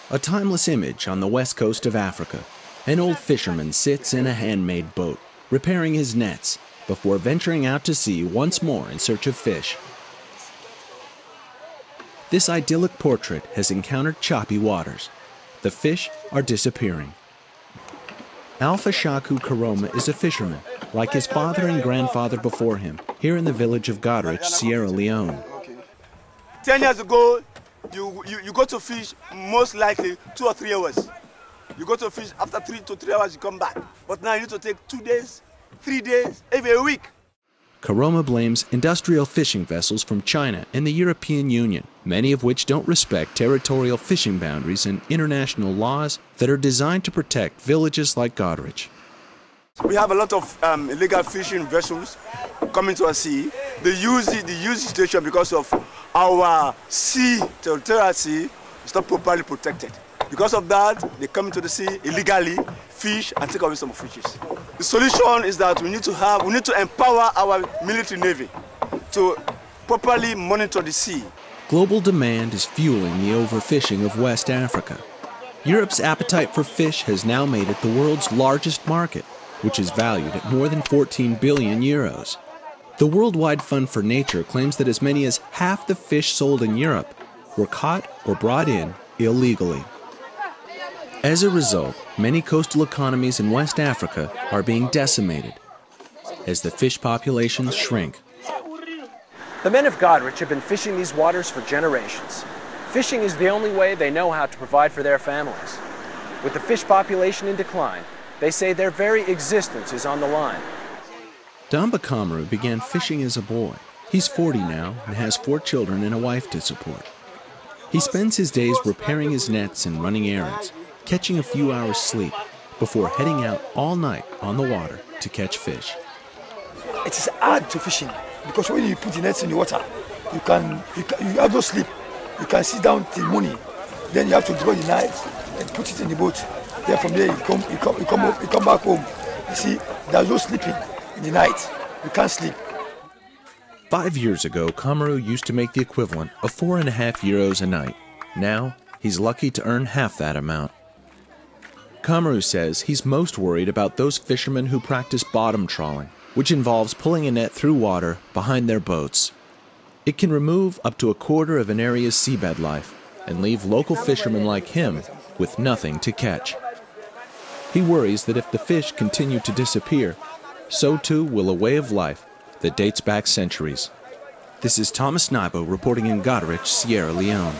A timeless image on the west coast of Africa. An old fisherman sits in a handmade boat, repairing his nets, before venturing out to sea once more in search of fish. This idyllic portrait has encountered choppy waters. The fish are disappearing. Alpha Shaku Karoma is a fisherman, like his father and grandfather before him, here in the village of Goderich, Sierra Leone. 10 years ago, you go to fish most likely 2 or 3 hours. You go to fish, after 3 to 3 hours you come back. But now you need to take 2 days, 3 days, every week. Karoma blames industrial fishing vessels from China and the European Union, many of which don't respect territorial fishing boundaries and international laws that are designed to protect villages like Goderich. We have a lot of illegal fishing vessels coming to our sea. They use the situation because of our sea, territorial sea, is not properly protected. Because of that, they come into the sea illegally, fish, and take away some fishes. The solution is that we need to empower our military navy to properly monitor the sea. Global demand is fueling the overfishing of West Africa. Europe's appetite for fish has now made it the world's largest market, which is valued at more than 14 billion euros. The Worldwide Fund for Nature claims that as many as half the fish sold in Europe were caught or brought in illegally. As a result, many coastal economies in West Africa are being decimated as the fish populations shrink. The men of Goderich have been fishing these waters for generations. Fishing is the only way they know how to provide for their families. With the fish population in decline, they say their very existence is on the line. Damba Kamaru began fishing as a boy. He's 40 now and has 4 children and a wife to support. He spends his days repairing his nets and running errands, catching a few hours sleep before heading out all night on the water to catch fish. It is hard to fishing because when you put the nets in the water, you have no sleep. You can sit down till morning. Then you have to draw the knife and put it in the boat. Then from there you come back home. You see, there's no sleeping in the night. You can't sleep. 5 years ago, Kamaru used to make the equivalent of 4.5 euros a night. Now, he's lucky to earn half that amount. Kamaru says he's most worried about those fishermen who practice bottom trawling, which involves pulling a net through water behind their boats. It can remove up to 1/4 of an area's seabed life and leave local fishermen like him with nothing to catch. He worries that if the fish continue to disappear, so too will a way of life that dates back centuries. This is Thomas Nybo reporting in Goderich, Sierra Leone.